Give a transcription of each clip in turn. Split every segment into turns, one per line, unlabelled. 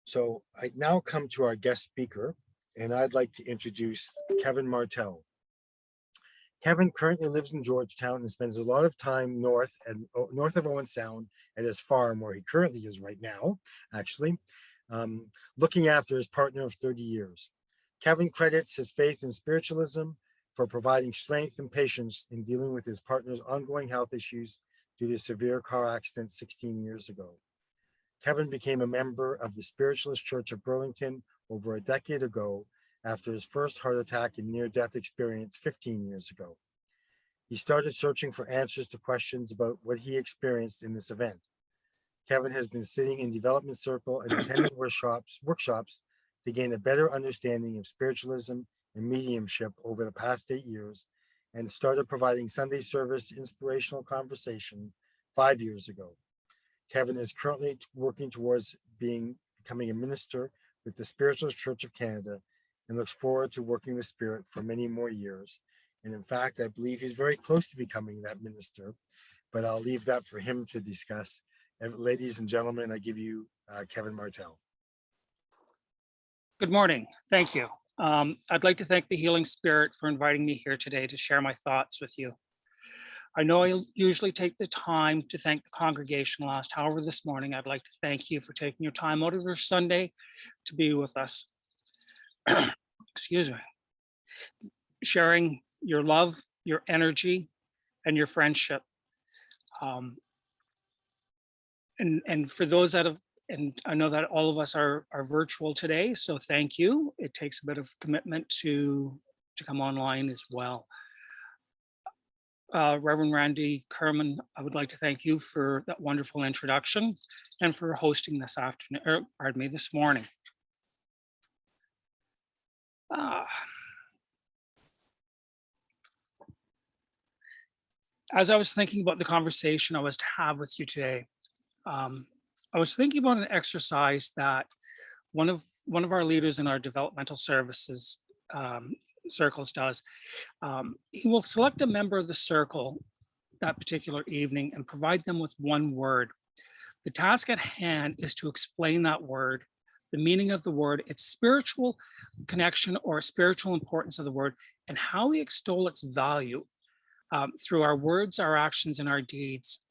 So I now come to our guest speaker, and I'd like to introduce Kevin Martel. Kevin currently lives in Georgetown and spends a lot of time north of Owen Sound at his farm, where he currently is right now, actually, looking after his partner of 30 years. Kevin credits his faith in spiritualism for providing strength and patience in dealing with his partner's ongoing health issues due to a severe car accident 16 years ago. Kevin became a member of the Spiritualist Church of Burlington over a decade ago after his first heart attack and near-death experience 15 years ago. He started searching for answers to questions about what he experienced in this event. Kevin has been sitting in development circle and attending workshops to gain a better understanding of spiritualism and mediumship over the past 8 years, and started providing Sunday service inspirational conversation 5 years ago. Kevin is currently working towards becoming a minister with the Spiritualist Church of Canada and looks forward to working with Spirit for many more years. And in fact, I believe he's very close to becoming that minister, but I'll leave that for him to discuss. And ladies and gentlemen, I give you Kevin Martel.
Good morning. Thank you. I'd like to thank the Healing Spirit for inviting me here today to share my thoughts with you. I know I usually take the time to thank the congregation last. However, this morning, I'd like to thank you for taking your time out of your Sunday to be with us. Excuse me. Sharing your love, your energy, and your friendship. And for those that have, and I know that all of us are virtual today, so thank you. It takes a bit of commitment to come online as well. Reverend Randy Kerman, I would like to thank you for that wonderful introduction and for hosting this afternoon, or pardon me, this morning. As I was thinking about the conversation I was to have with you today, I was thinking about an exercise that one of our leaders in our developmental services circles does. He will select a member of the circle that particular evening and provide them with one word. The task at hand is to explain that word, the meaning of the word, its spiritual connection or spiritual importance of the word, and how we extol its value through our words, our actions, and our deeds.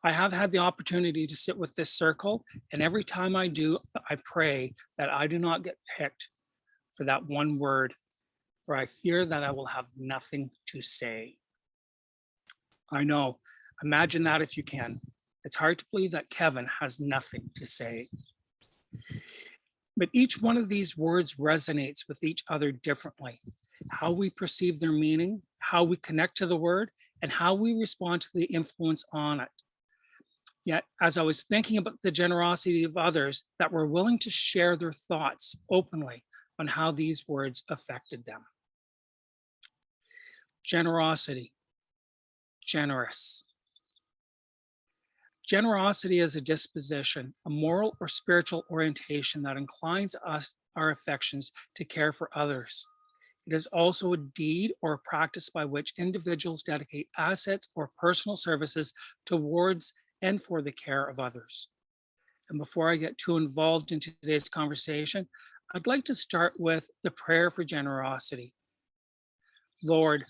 I have had the opportunity to sit with this circle, and every time I do, I pray that I do not get picked for that one word, for I fear that I will have nothing to say. I know, imagine that if you can. It's hard to believe that Kevin has nothing to say. But each one of these words resonates with each other differently. How we perceive their meaning, how we connect to the word, and how we respond to the influence on it. Yet, as I was thinking about the generosity of others that were willing to share their thoughts openly on how these words affected them. Generosity, generous. Generosity is a disposition, a moral or spiritual orientation that inclines us, our affections, to care for others. It is also a deed or a practice by which individuals dedicate assets or personal services towards and for the care of others. And before I get too involved in today's conversation, I'd like to start with the prayer for generosity. Lord,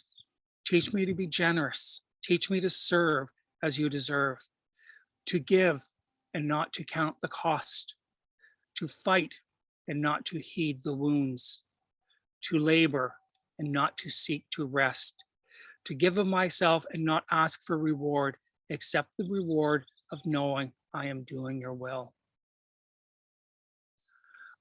teach me to be generous. Teach me to serve as you deserve, to give and not to count the cost, to fight and not to heed the wounds, to labor and not to seek to rest, to give of myself and not ask for reward, except the reward of knowing I am doing your will.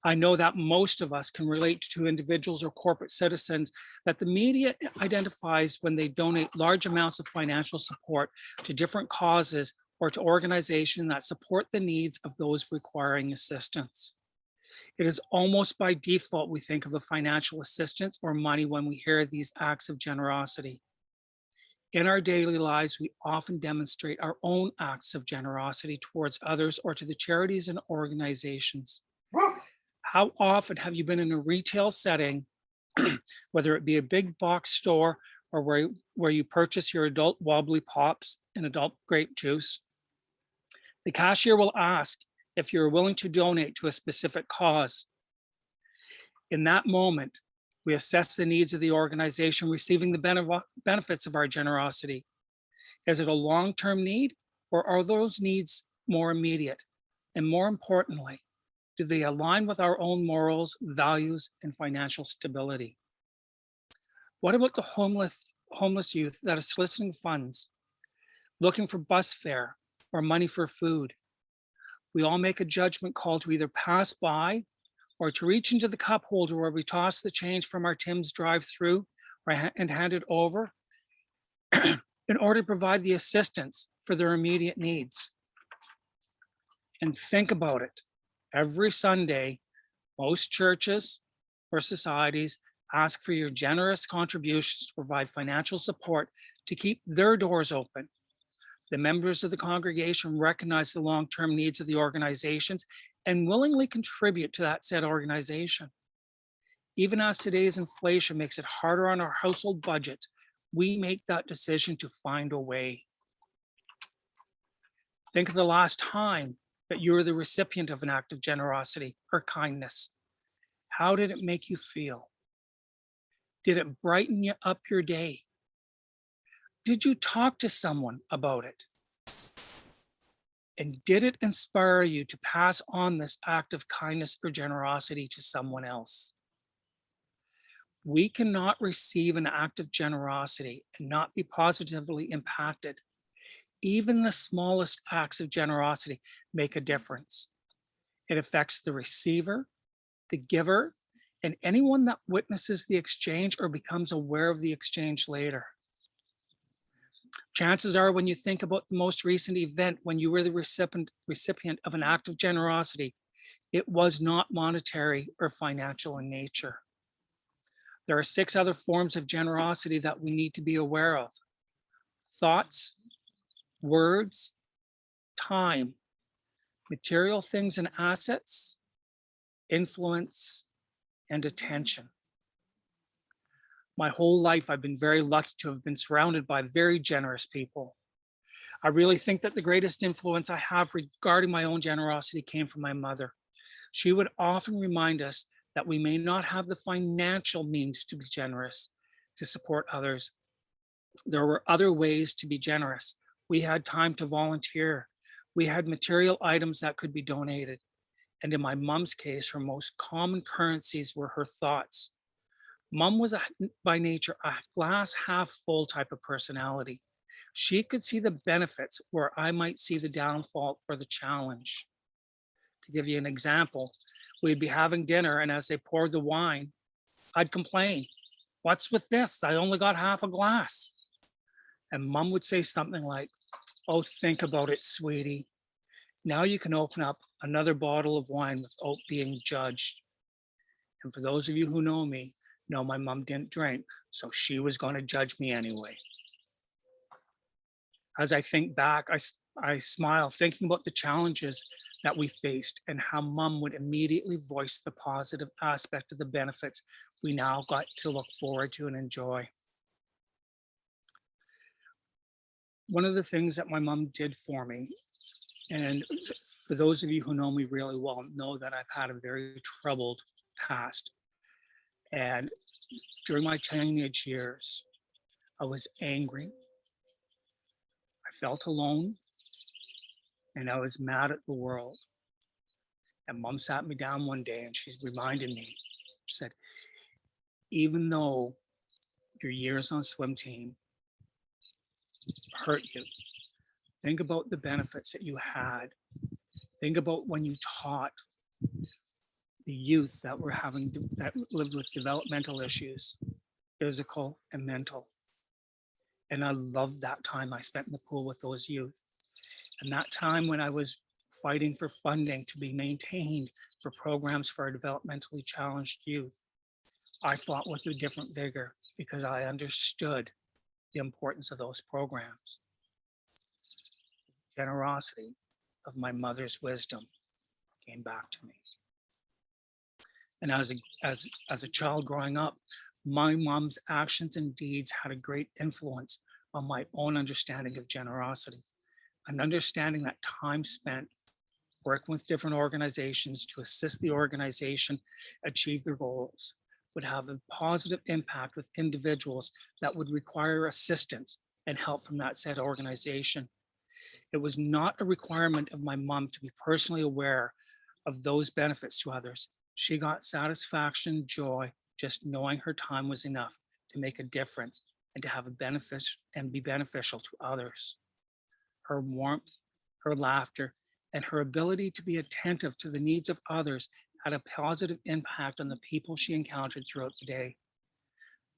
I know that most of us can relate to individuals or corporate citizens that the media identifies when they donate large amounts of financial support to different causes or to organizations that support the needs of those requiring assistance. It is almost by default we think of the financial assistance or money when we hear these acts of generosity. In our daily lives, we often demonstrate our own acts of generosity towards others or to the charities and organizations. How often have you been in a retail setting, whether it be a big box store or where you purchase your adult wobbly pops and adult grape juice? The cashier will ask if you're willing to donate to a specific cause. In that moment, we assess the needs of the organization receiving the benefits of our generosity. Is it a long-term need, or are those needs more immediate? And more importantly, do they align with our own morals, values, and financial stability? What about the homeless youth that are soliciting funds, looking for bus fare or money for food? We all make a judgment call to either pass by or to reach into the cup holder where we toss the change from our Tim's drive-through and hand it over in order to provide the assistance for their immediate needs. And think about it. Every Sunday, most churches or societies ask for your generous contributions to provide financial support to keep their doors open. The members of the congregation recognize the long-term needs of the organizations and willingly contribute to that said organization. Even as today's inflation makes it harder on our household budgets, we make that decision to find a way. Think of the last time that you were the recipient of an act of generosity or kindness. How did it make you feel? Did it brighten up your day? Did you talk to someone about it? And did it inspire you to pass on this act of kindness or generosity to someone else? We cannot receive an act of generosity and not be positively impacted. Even the smallest acts of generosity make a difference. It affects the receiver, the giver, and anyone that witnesses the exchange or becomes aware of the exchange later. Chances are, when you think about the most recent event when you were the recipient of an act of generosity, it was not monetary or financial in nature. There are 6 other forms of generosity that we need to be aware of: thoughts, words, time, material things and assets, influence, and attention. My whole life, I've been very lucky to have been surrounded by very generous people. I really think that the greatest influence I have regarding my own generosity came from my mother. She would often remind us that we may not have the financial means to be generous, to support others. There were other ways to be generous. We had time to volunteer. We had material items that could be donated. And in my mom's case, her most common currencies were her thoughts. Mom was by nature a glass half full type of personality. She could see the benefits where I might see the downfall or the challenge. To give you an example, we'd be having dinner, and as they poured the wine, I'd complain, "What's with this? I only got half a glass." And Mom would say something like, "Oh, think about it, sweetie. Now you can open up another bottle of wine without being judged." And for those of you who know me, know my mom didn't drink, so she was going to judge me anyway. As I think back, I smile thinking about the challenges that we faced and how Mom would immediately voice the positive aspect of the benefits we now got to look forward to and enjoy. One of the things that my mom did for me, and for those of you who know me really well, know that I've had a very troubled past. And during my teenage years, I was angry. I felt alone, and I was mad at the world. And Mom sat me down one day and she reminded me, she said, "Even though your years on swim team hurt you, think about the benefits that you had. Think about when you taught the youth that lived with developmental issues, physical and mental." And I loved that time I spent in the pool with those youth. And that time when I was fighting for funding to be maintained for programs for our developmentally challenged youth, I fought with a different vigor because I understood the importance of those programs. Generosity of my mother's wisdom came back to me. And as a child growing up, my mom's actions and deeds had a great influence on my own understanding of generosity, an understanding that time spent working with different organizations to assist the organization achieve their goals, would have a positive impact with individuals that would require assistance and help from that said organization. It was not a requirement of my mom to be personally aware of those benefits to others. She got satisfaction, joy, just knowing her time was enough to make a difference and to have a benefit and be beneficial to others. Her warmth, her laughter, and her ability to be attentive to the needs of others had a positive impact on the people she encountered throughout the day.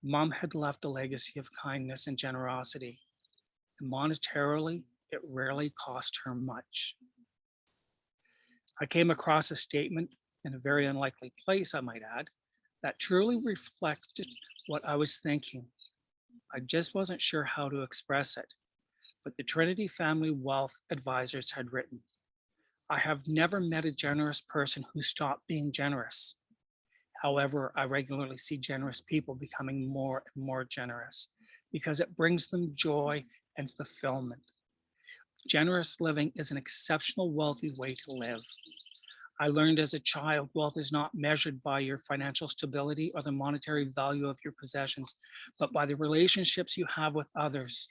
Mom had left a legacy of kindness and generosity, and monetarily, it rarely cost her much. I came across a statement in a very unlikely place, I might add, that truly reflected what I was thinking. I just wasn't sure how to express it, but the Trinity Family Wealth Advisors had written, I have never met a generous person who stopped being generous. However, I regularly see generous people becoming more and more generous because it brings them joy and fulfillment. Generous living is an exceptional, wealthy way to live. I learned as a child, wealth is not measured by your financial stability or the monetary value of your possessions, but by the relationships you have with others,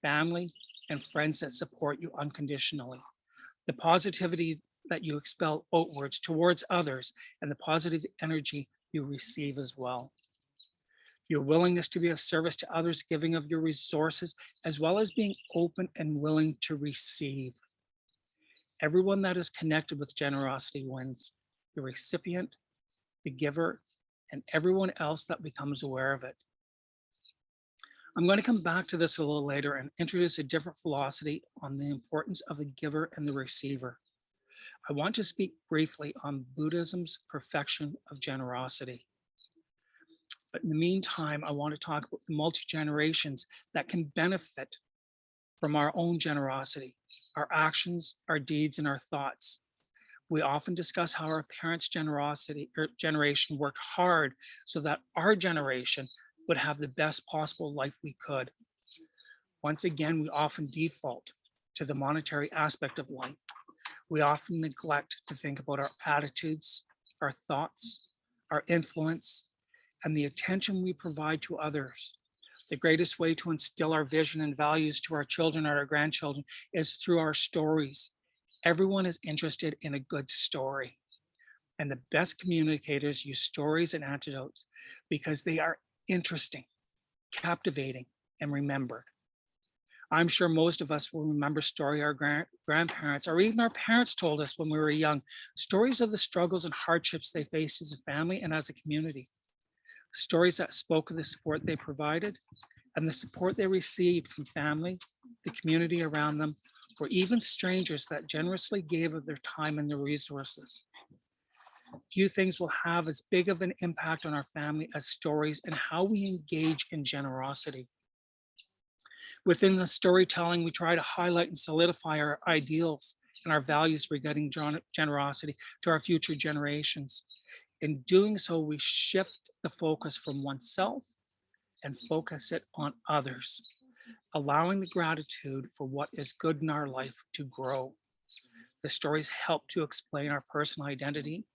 family, and friends that support you unconditionally. The positivity that you expel outwards towards others and the positive energy you receive as well. Your willingness to be of service to others, giving of your resources, as well as being open and willing to receive. Everyone that is connected with generosity wins, the recipient, the giver, and everyone else that becomes aware of it. I'm going to come back to this a little later and introduce a different philosophy on the importance of the giver and the receiver. I want to speak briefly on Buddhism's perfection of generosity. But in the meantime, I want to talk about the multi-generations that can benefit from our own generosity, our actions, our deeds, and our thoughts. We often discuss how our parents' generation worked hard so that our generation would have the best possible life we could. Once again, we often default to the monetary aspect of life. We often neglect to think about our attitudes, our thoughts, our influence, and the attention we provide to others. The greatest way to instill our vision and values to our children or our grandchildren is through our stories. Everyone is interested in a good story. And the best communicators use stories and anecdotes because they are interesting, captivating, and remembered. I'm sure most of us will remember stories our grandparents or even our parents told us when we were young, stories of the struggles and hardships they faced as a family and as a community. Stories that spoke of the support they provided and the support they received from family, the community around them, or even strangers that generously gave of their time and their resources. Few things will have as big of an impact on our family as stories and how we engage in generosity. Within the storytelling, we try to highlight and solidify our ideals and our values regarding generosity to our future generations. In doing so, we shift the focus from oneself and focus it on others, allowing the gratitude for what is good in our life to grow. The stories help to explain our personal identity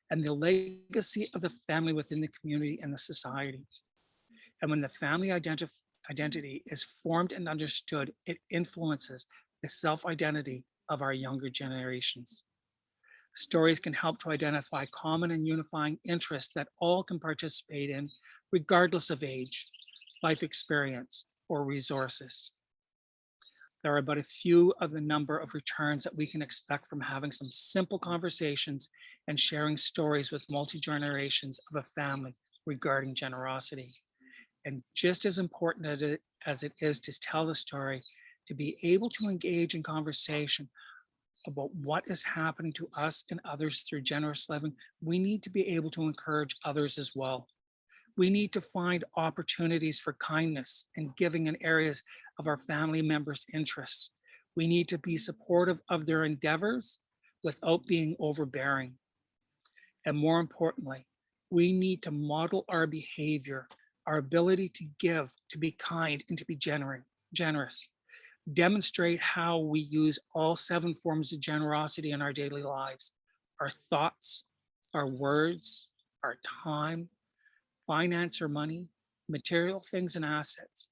and the legacy of the family within the community and the society. And when the family identity is formed and understood, it influences the self-identity of our younger generations. Stories can help to identify common and unifying interests that all can participate in, regardless of age, life experience, or resources. There are but a few of the number of returns that we can expect from having some simple conversations and sharing stories with multi-generations of a family regarding generosity. And just as important as it is to tell the story, to be able to engage in conversation about what is happening to us and others through generous living, we need to be able to encourage others as well. We need to find opportunities for kindness and giving in areas of our family members' interests. We need to be supportive of their endeavors without being overbearing. And more importantly, we need to model our behavior, our ability to give, to be kind, and to be generous. demonstrate how we use all 7 forms of generosity in our daily lives: our thoughts, our words, our time, finance or money, material things and assets,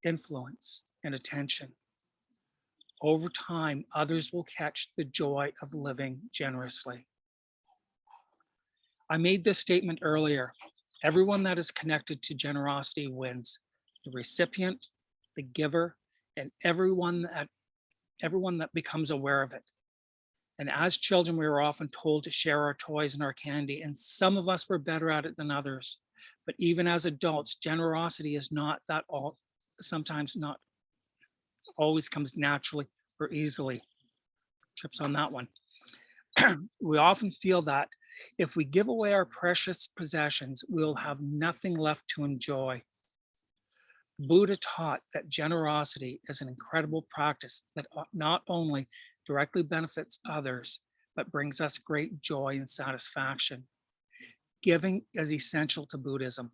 influence, and attention. Over time, others will catch the joy of living generously. I made this statement earlier. Everyone that is connected to generosity wins: the recipient, the giver, and everyone that becomes aware of it. And as children, we were often told to share our toys and our candy, and some of us were better at it than others. But even as adults, generosity is not that all, sometimes not always comes naturally or easily. Trips on that one. We often feel that if we give away our precious possessions, we'll have nothing left to enjoy. Buddha taught that generosity is an incredible practice that not only directly benefits others, but brings us great joy and satisfaction. Giving is essential to Buddhism,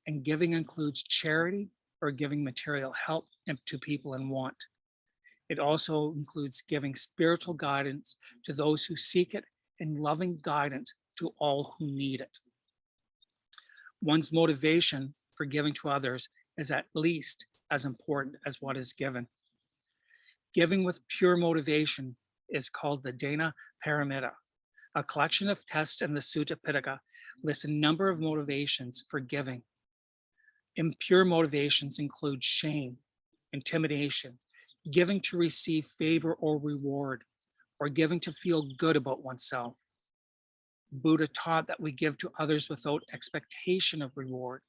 and giving includes charity or giving material help to people in want. It also includes giving spiritual guidance to those who seek it and loving guidance to all who need it. One's motivation for giving to others is at least as important as what is given. Giving with pure motivation is called the Dana Paramita. A collection of texts in the Sutta Pitaka lists a number of motivations for giving. Impure motivations include shame, intimidation, giving to receive favor or reward, or giving to feel good about oneself. Buddha taught that we give to others without expectation of reward.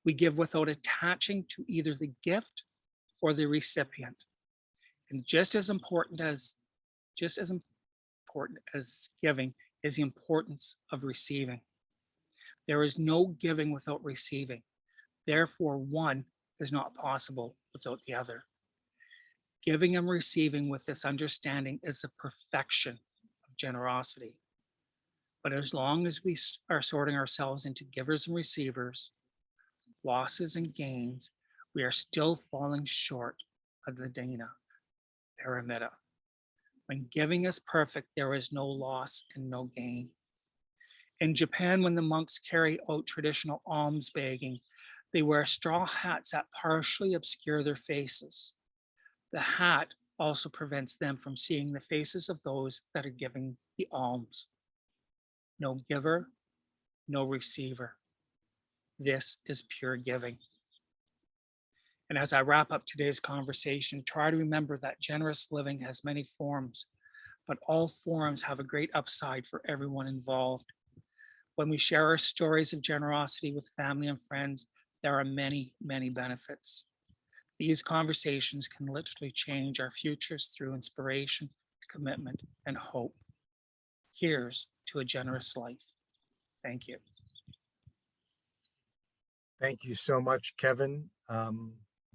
We give without attaching to either the gift or the recipient. And just as important as giving is the importance of receiving. There is no giving without receiving. Therefore, one is not possible without the other. Giving and receiving with this understanding is the perfection of generosity. But as long as we are sorting ourselves into givers and receivers, losses and gains, we are still falling short of the Dana Paramita. When giving is perfect, there is no loss and no gain. In Japan, when the monks carry out traditional alms begging, they wear straw hats that partially obscure their faces. The hat also prevents them from seeing the faces of those that are giving the alms. No giver, no receiver. This is pure giving. And as I wrap up today's conversation, try to remember that generous living has many forms, but all forms have a great upside for everyone involved. When we share our stories of generosity with family and friends, there are many, many benefits. These conversations can literally change our futures through inspiration, commitment, and hope. Here's to a generous life. Thank you.
Thank you so much, Kevin.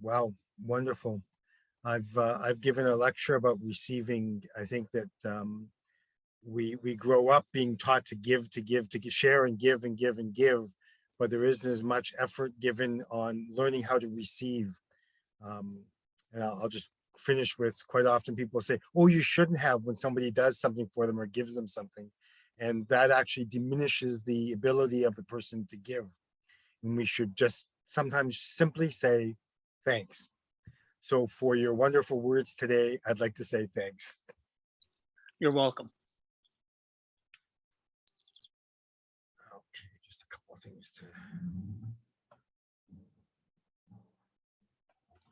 Wow, wonderful. I've given a lecture about receiving. I think that we grow up being taught to give, to share and give and give and give, but there isn't as much effort given on learning how to receive. And I'll just finish with, quite often people say, oh, you shouldn't have, when somebody does something for them or gives them something. And that actually diminishes the ability of the person to give. And we should just sometimes simply say thanks. So for your wonderful words today, I'd like to say thanks.
You're welcome.
Okay, just a couple of things to